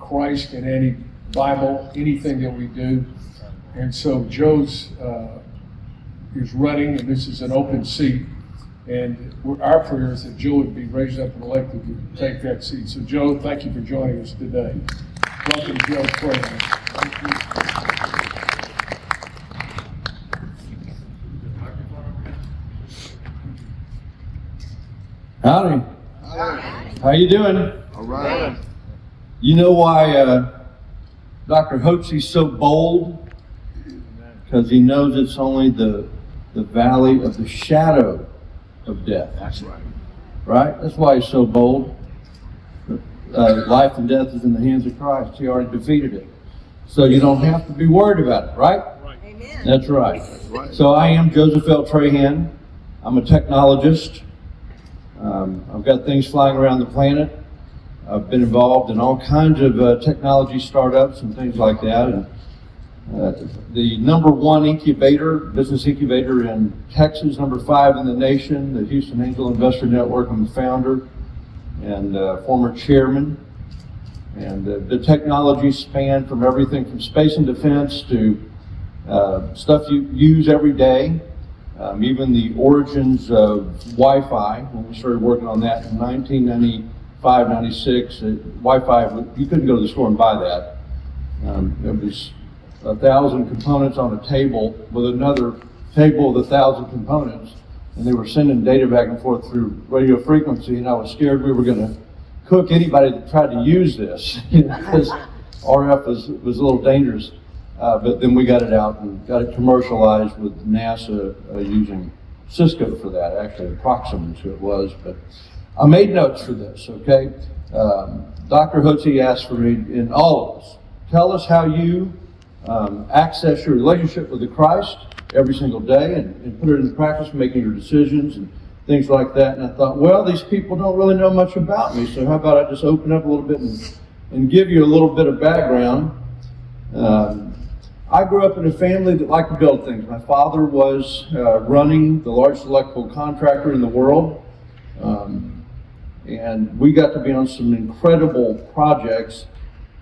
Christ and anti-Bible, anything that we do. And so Joe's is running, and this is an open seat. And our prayer is that Joe would be raised up and elected to take that seat. So Joe, thank you for joining us today. Welcome, Joe. Thank you. Howdy. How you doing? All right. You know why Dr. Hotze's so bold? Because he knows it's only the valley of the shadow of death. That's right. Right? That's why he's so bold. Life and death is in the hands of Christ. He already defeated it. So you don't have to be worried about it, right? Amen. That's right. That's right. So I am Joseph L. Trahan. I'm a technologist. I've got things flying around the planet. I've been involved in all kinds of technology startups and things like that. And the #1 business incubator in Texas, #5 in the nation, the Houston Angel Investor Network. I'm the founder and former chairman. And the technologies span from everything from space and defense to stuff you use every day. Even the origins of Wi-Fi, when we started working on that in 1995, 96, Wi-Fi, you couldn't go to the store and buy that. There was 1,000 components on a table with another table with 1,000 components, and they were sending data back and forth through radio frequency, and I was scared we were going to cook anybody that tried to use this, because RF was a little dangerous. But then we got it out and got it commercialized with NASA using Cisco for that. Actually, Proximans who it was. But I made notes for this, okay? Dr. Hotze asked for me, in all of us, tell us how you access your relationship with the Christ every single day and put it into practice, making your decisions and things like that. And I thought, well, these people don't really know much about me, so how about I just open up a little bit and give you a little bit of background. I grew up in a family that liked to build things. My father was running the largest electrical contractor in the world, and we got to be on some incredible projects.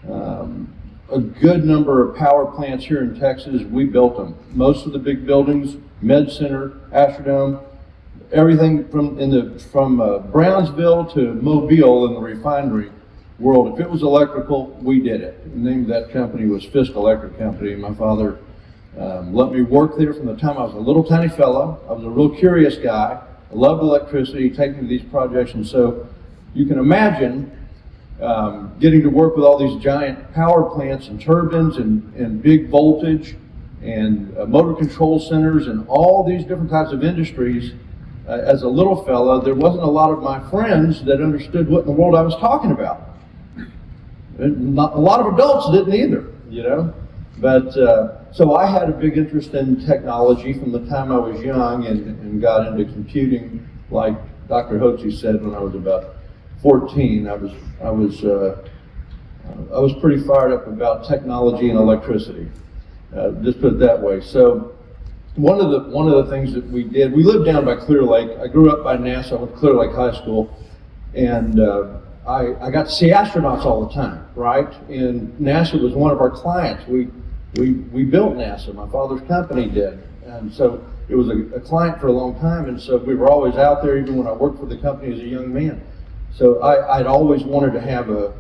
A good number of power plants here in Texas, we built them. Most of the big buildings, Med Center, Astrodome, everything from Brownsville to Mobile in the refinery world. If it was electrical, we did it. The name of that company was Fisk Electric Company. My father let me work there from the time I was a little tiny fella. I was a real curious guy. I loved electricity, taking me to these projects, and so you can imagine getting to work with all these giant power plants and turbines and big voltage and motor control centers and all these different types of industries. As a little fella, there wasn't a lot of my friends that understood what in the world I was talking about. And a lot of adults didn't either, you know. But so I had a big interest in technology from the time I was young and got into computing, like Dr. Hotze said, when I was about 14. I was pretty fired up about technology and electricity. Just put it that way. So one of the things that we did, we lived down by Clear Lake. I grew up by NASA. I went to Clear Lake High School, and I got to see astronauts all the time, right? And NASA was one of our clients. We built NASA. My father's company did, and so it was a client for a long time. And so we were always out there, even when I worked for the company as a young man. So I'd always wanted to have a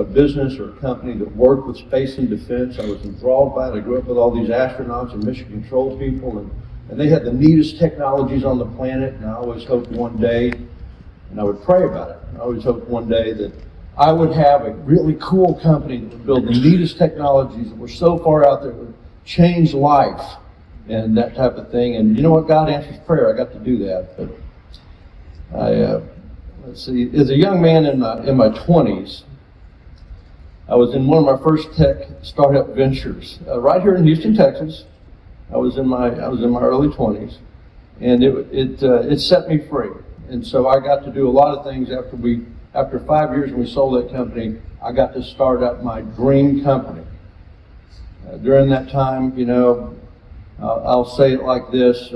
business or a company that worked with space and defense. I was enthralled by it. I grew up with all these astronauts and mission control people, and they had the neatest technologies on the planet. And I always hoped one day, and I would pray about it, I always hoped one day that I would have a really cool company that would build the neatest technologies that were so far out there, would change life and that type of thing. And you know what? God answers prayer. I got to do that. But let's see, as a young man in my 20s, I was in one of my first tech startup ventures right here in Houston, Texas. I was in my early 20s, and it set me free. And so I got to do a lot of things after 5 years when we sold that company. I got to start up my dream company. During that time, you know, I'll say it like this.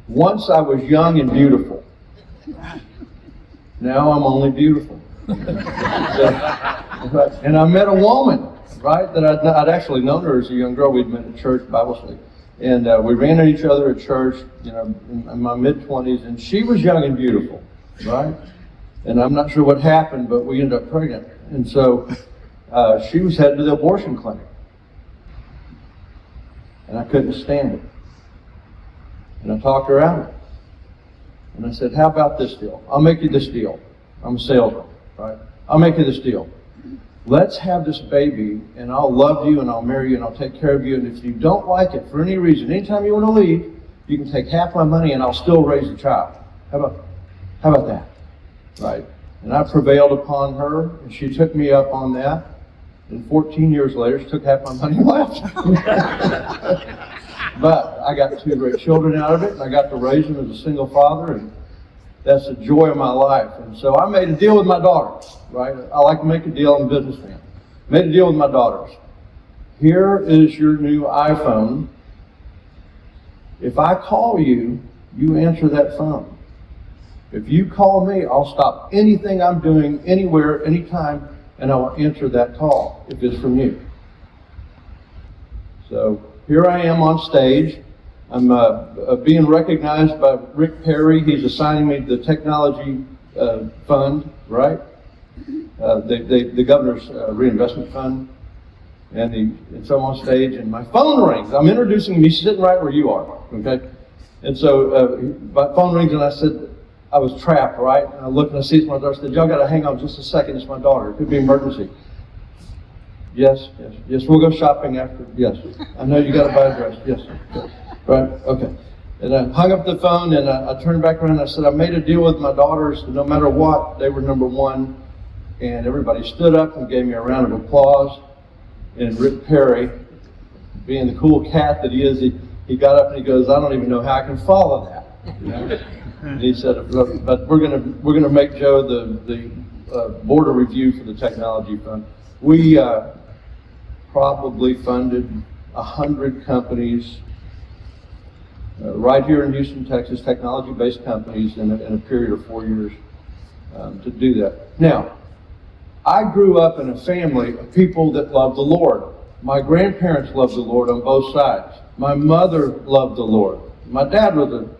Once I was young and beautiful. Now I'm only beautiful. And I met a woman, right, that I'd actually known her as a young girl. We'd met at church, Bible study. And we ran into each other at church, in my mid-20s, and she was young and beautiful, right? And I'm not sure what happened, but we ended up pregnant. And so she was headed to the abortion clinic. And I couldn't stand it. And I talked her out of it. And I said, how about this deal? I'll make you this deal. I'm a salesman, right? I'll make you this deal. Let's have this baby, and I'll love you, and I'll marry you, and I'll take care of you. And if you don't like it for any reason, anytime you want to leave, you can take half my money, and I'll still raise the child. How about that? Right? And I prevailed upon her, and she took me up on that. And 14 years later, she took half my money and left. But I got 2 great children out of it, and I got to raise them as a single father, and that's the joy of my life. And so I made a deal with my daughters, right? I like to make a deal. I'm a businessman. Made a deal with my daughters. Here is your new iPhone. If I call you, you answer that phone. If you call me, I'll stop anything I'm doing, anywhere, anytime, and I will answer that call if it's from you. So here I am on stage. I'm being recognized by Rick Perry. He's assigning me the technology fund, right? The governor's reinvestment fund. And so I'm on stage, and my phone rings. I'm introducing him. He's sitting right where you are, okay? And so my phone rings, and I said, I was trapped, right? And I looked and I see it's my daughter. I said, y'all got to hang on just a second. It's my daughter. It could be an emergency. Yes. We'll go shopping after. Yes. I know you got to buy a dress. Yes. Right. Okay. And I hung up the phone, and I turned back around and I said, I made a deal with my daughters that no matter what, they were number one. And everybody stood up and gave me a round of applause. And Rick Perry, being the cool cat that he is, he got up and he goes, I don't even know how I can follow that. You know? And he said, but we're gonna make Joe the board of review for the technology fund. We probably funded 100 companies right here in Houston, Texas, technology-based companies in a period of 4 years to do that. Now, I grew up in a family of people that loved the Lord. My grandparents loved the Lord on both sides. My mother loved the Lord. My dad was an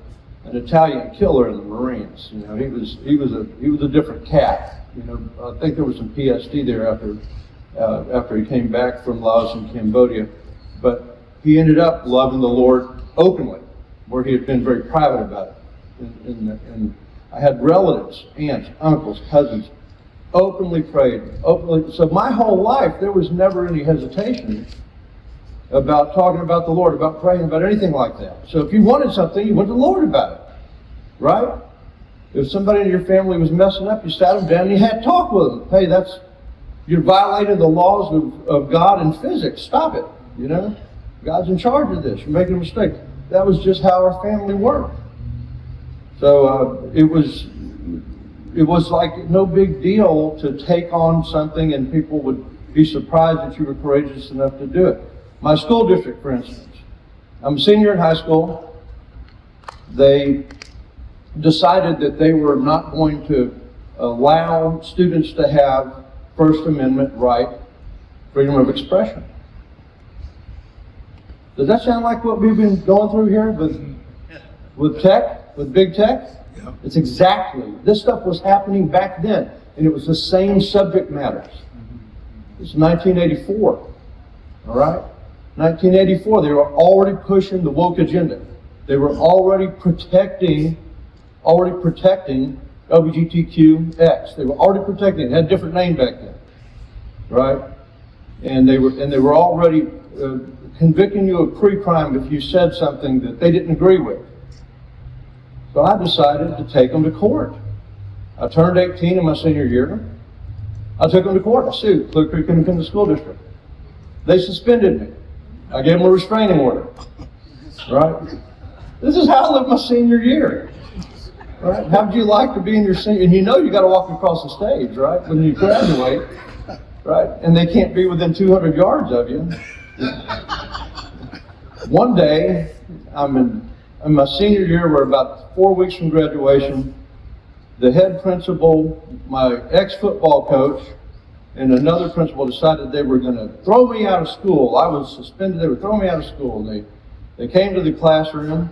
Italian killer in the Marines. You know, he was a different cat. You know, I think there was some PSD there after he came back from Laos and Cambodia. But he ended up loving the Lord openly, where he had been very private about it. And I had relatives, aunts, uncles, cousins, openly prayed, openly. So my whole life, there was never any hesitation about talking about the Lord, about praying, about anything like that. So if you wanted something, you went to the Lord about it, right? If somebody in your family was messing up, you sat them down and you had talk with them. Hey, you're violating the laws of God and physics. Stop it, you know? God's in charge of this. You're making a mistake. That was just how our family worked. So it was like no big deal to take on something, and people would be surprised that you were courageous enough to do it. My school district, for instance, I'm a senior in high school. They decided that they were not going to allow students to have First Amendment right, freedom of expression. Does that sound like what we've been going through here with tech, with big tech? Yeah. It's exactly. This stuff was happening back then, and it was the same subject matters. It's 1984, all right? 1984, they were already pushing the woke agenda. They were already protecting LGBTQX. They were already protecting it. It had a different name back then, right? And they were already convicting you of pre-crime if you said something that they didn't agree with. So I decided to take them to court. I turned 18 in my senior year. I took them to court. I sued Clear Creek Independent School District. They suspended me. I gave them a restraining order. Right? This is how I lived my senior year. Right? How would you like to be in your senior? And you know you got to walk across the stage, right? When you graduate, right? And they can't be within 200 yards of you. One day, I'm in my senior year. We're about 4 weeks from graduation, the head principal, my ex-football coach, and another principal decided they were going to throw me out of school. I was suspended. They were throwing me out of school. They came to the classroom,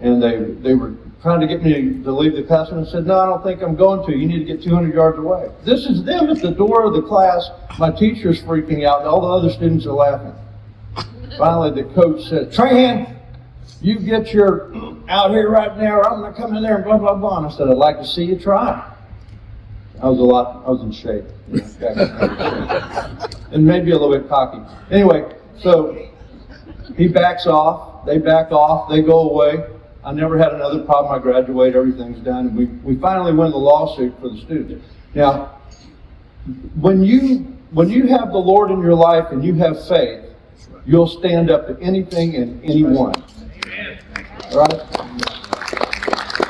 and they were trying to get me to leave the classroom, and said, "No, I don't think I'm going to. You need to get 200 yards away." This is them at the door of the class. My teacher's freaking out, and all the other students are laughing. Finally, the coach said, "Trahan, you get your out here right now, or I'm going to come in there and blah, blah, blah." And I said, "I'd like to see you try." I was in shape. You know, and maybe a little bit cocky. Anyway, so he backs off, they back off, they go away. I never had another problem. I graduate, everything's done. And we finally win the lawsuit for the students. Now, when you have the Lord in your life and you have faith, you'll stand up to anything and anyone. Right?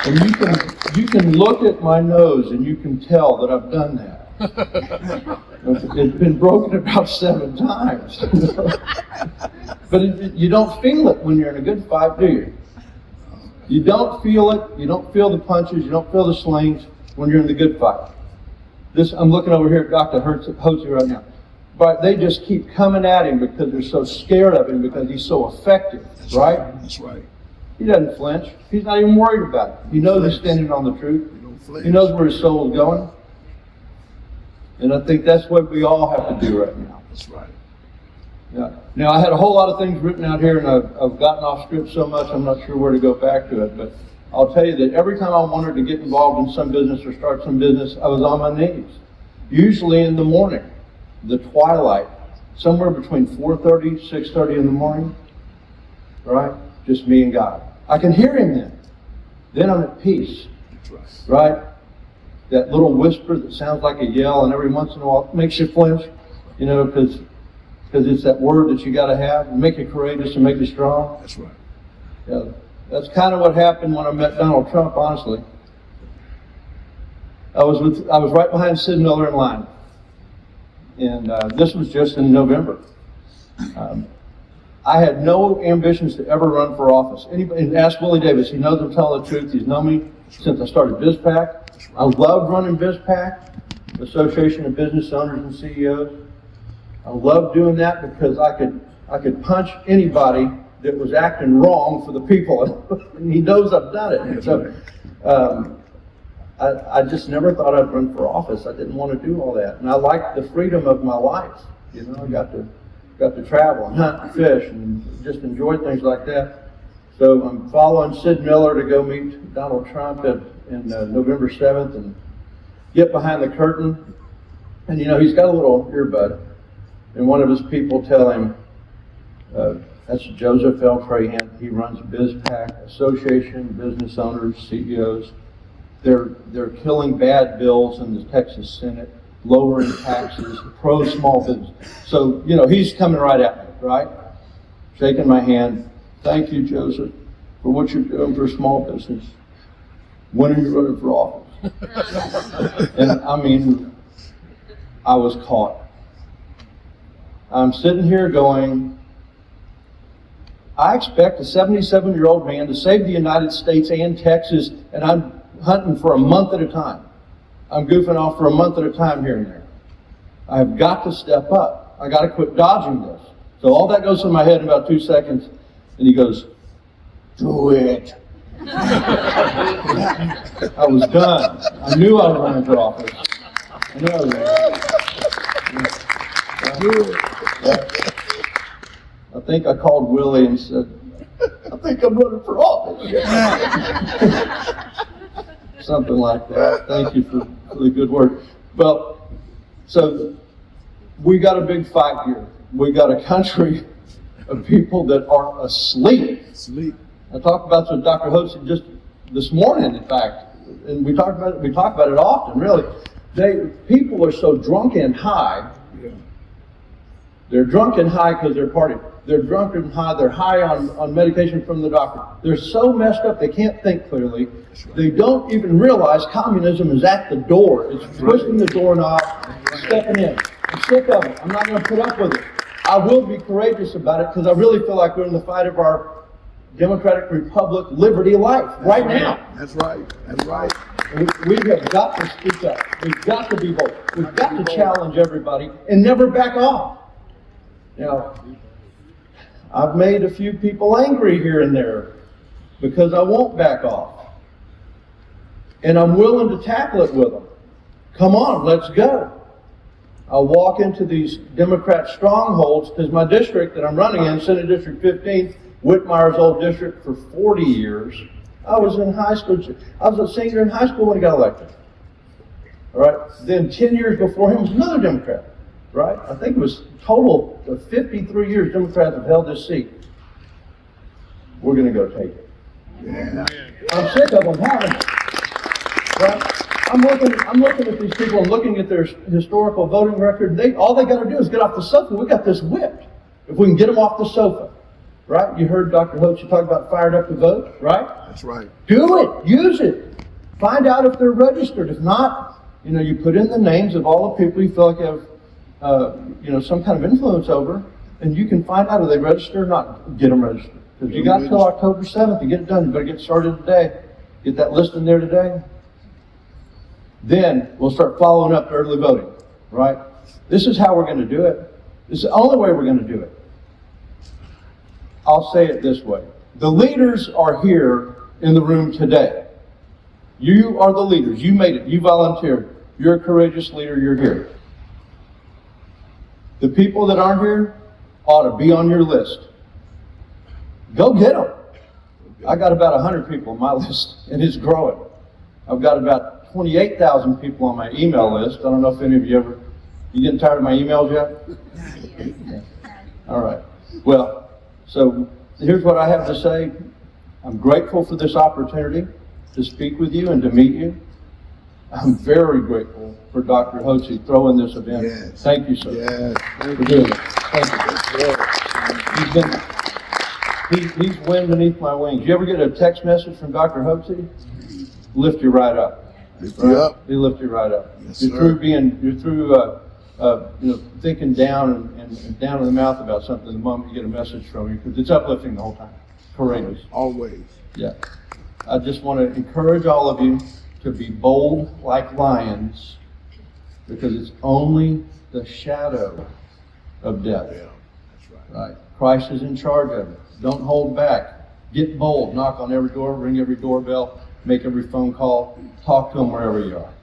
And you can look at my nose and you can tell that I've done that. It's been broken about 7 times. But you don't feel it when you're in a good fight, do you? You don't feel it. You don't feel the punches. You don't feel the slings when you're in the good fight. I'm looking over here at Dr. Hotze right now. But they just keep coming at him because they're so scared of him because he's so effective, right? That's right. He doesn't flinch. He's not even worried about it. He knows he's standing on the truth. He knows where his soul is going. And I think that's what we all have to do right now. That's right. Yeah. Now, I had a whole lot of things written out here, and I've gotten off script so much I'm not sure where to go back to it. But I'll tell you that every time I wanted to get involved in some business or start some business, I was on my knees. Usually in the morning, the twilight, somewhere between 4:30, 6:30 in the morning, right? Just me and God. I can hear him then. Then I'm at peace, right? That little whisper that sounds like a yell, and every once in a while it makes you flinch, you know, because it's that word that you got to have and make you courageous and make you strong. That's right. Yeah, that's kind of what happened when I met Donald Trump. Honestly, I was right behind Sid Miller in line, and this was just in November. I had no ambitions to ever run for office. And ask Willie Davis. He knows I'm telling the truth. He's known me since I started BizPac. I loved running BizPac, Association of Business Owners and CEOs. I loved doing that because I could punch anybody that was acting wrong for the people, and he knows I've done it. And so I just never thought I'd run for office. I didn't want to do all that, and I liked the freedom of my life. You know, I got to travel and hunt and fish and just enjoy things like that. So I'm following Sid Miller to go meet Donald Trump in November 7th and get behind the curtain. And you know, he's got a little earbud. And one of his people tell him, that's Joseph L. Trahan. He runs BizPac, Association, Business Owners, CEOs. They're killing bad bills in the Texas Senate, lowering taxes, pro small business. So, you know, he's coming right at me, right? Shaking my hand. Thank you, Joseph, for what you're doing for small business. When are you running for office? And I mean, I was caught. I'm sitting here going, I expect a 77-year-old man to save the United States and Texas, and I'm hunting for a month at a time. I'm goofing off for a month at a time here and there. I've got to step up. I got to quit dodging this. So all that goes through my head in about 2 seconds, and he goes, do it. I was done. I knew I was running for office. I knew I was running. I think I called Willie and said, I think I'm running for office. Something like that. Thank you for the good word. Well, so we got a big fight here. We got a country of people that are asleep. I talked about this with Dr. Hotze just this morning, in fact, and we talk about it often, really. People are so drunk and high. They're drunk and high because they're partying. They're drunk and high. They're high on medication from the doctor. They're so messed up they can't think clearly. They don't even realize communism is at the door. It's twisting the doorknob, stepping in. I'm sick of it. I'm not going to put up with it. I will be courageous about it because I really feel like we're in the fight of our democratic republic, liberty, life right now. That's right. That's right. We have got to speak up. We've got to be bold. We've got to challenge everybody and never back off. Now, I've made a few people angry here and there because I won't back off. And I'm willing to tackle it with them. Come on, let's go. I'll walk into these Democrat strongholds because my district that I'm running in, Senate District 15, Whitmire's old district for 40 years, I was in high school. I was a senior in high school when he got elected. All right. Then 10 years before him was another Democrat. Right. I think it was total of 53 years Democrats have held this seat. We're going to go take it. Yeah. I'm sick of them having it. Right. I'm looking at these people. I'm looking at their historical voting record. All they got to do is get off the sofa. We got this whipped. If we can get them off the sofa. Right? You heard Dr. Hotze talk about fired up to vote, right? That's right. Do it. Use it. Find out if they're registered. If not, you put in the names of all the people you feel like you have, some kind of influence over, and you can find out if they register or not. Get them registered. Because you got till October 7th to get it done. You better get started today. Get that list in there today. Then we'll start following up early voting, right? This is how we're going to do it. This is the only way we're going to do it. I'll say it this way. The leaders are here in the room today. You are the leaders. You made it. You volunteered. You're a courageous leader. You're here. The people that aren't here ought to be on your list. Go get them. I got about 100 people on my list, and it's growing. I've got about 28,000 people on my email list. I don't know if any of you getting tired of my emails yet? All right. Well, so here's what I have to say. I'm grateful for this opportunity to speak with you and to meet you. I'm very grateful for Dr. Hotze throwing this event. Yes. Thank you, sir. Yes. For doing it. Thank you. He's wind beneath my wings. You ever get a text message from Dr. Hotze? Lift you right up. Lift you up. He lift you right up. Yes, you're sir. through thinking down and down in the mouth about something the moment you get a message from you, because it's uplifting the whole time. Courageous. Always. Yeah. I just want to encourage all of you to be bold like lions, because it's only the shadow of death. Yeah, that's right. Right. Christ is in charge of it. Don't hold back. Get bold. Knock on every door, ring every doorbell, make every phone call, talk to them wherever you are.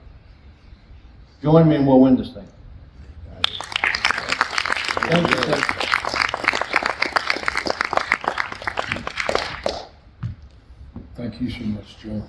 Join me and we'll win this thing. Thank you, sir. Thank you so much, Joe.